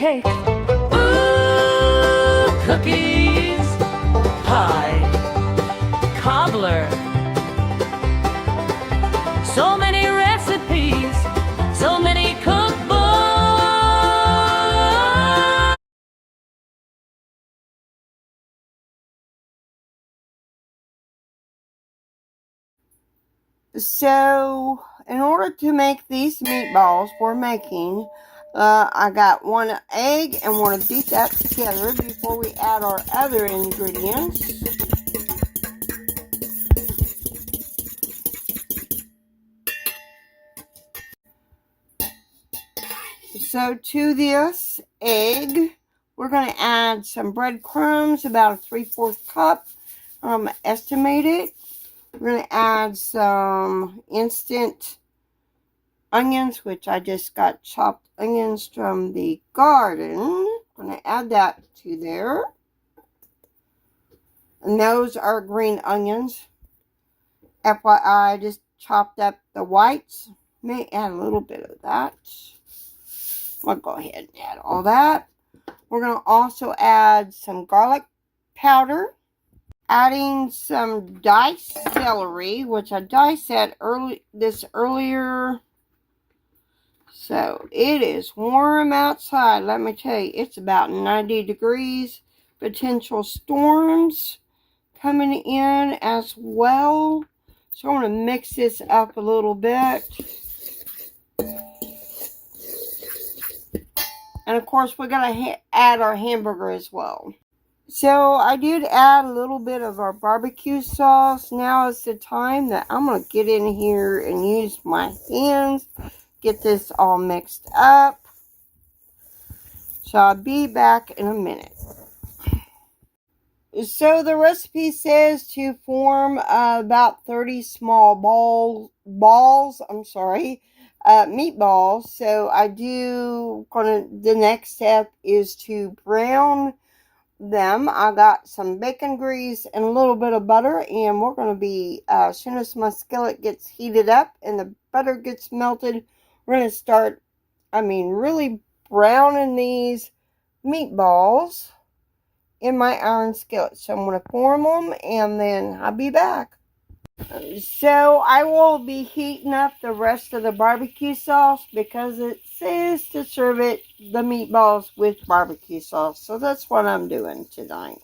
cake. Ooh, cookies, pie, cobbler. So many recipes, so many cookbooks. So, in order to make these meatballs we're making, I got 1 egg and want to beat that together before we add our other ingredients. So to this egg, we're going to add some breadcrumbs, about a 3/4 cup. Estimate it. We're going to add some instant onions, which I just got chopped onions from the garden. I'm going to add that to there. And those are green onions. FYI, I just chopped up the whites. May add a little bit of that. I'll go ahead and add all that. We're going to also add some garlic powder. Adding some diced celery, which I diced that earlier. So it is warm outside. Let me tell you, it's about 90 degrees. Potential storms coming in as well. So I'm going to mix this up a little bit. And of course, we're going to add our hamburger as well. So I did add a little bit of our barbecue sauce. Now is the time that I'm going to get in here and use my hands. Get this all mixed up. So I'll be back in a minute. So the recipe says to form about 30 small meatballs. So the next step is to brown them. I got some bacon grease and a little bit of butter, and we're going to be, as soon as my skillet gets heated up and the butter gets melted, we're going to start, really browning these meatballs in my iron skillet. So I'm going to form them, and then I'll be back. So I will be heating up the rest of the barbecue sauce because it says to serve the meatballs with barbecue sauce. So that's what I'm doing tonight.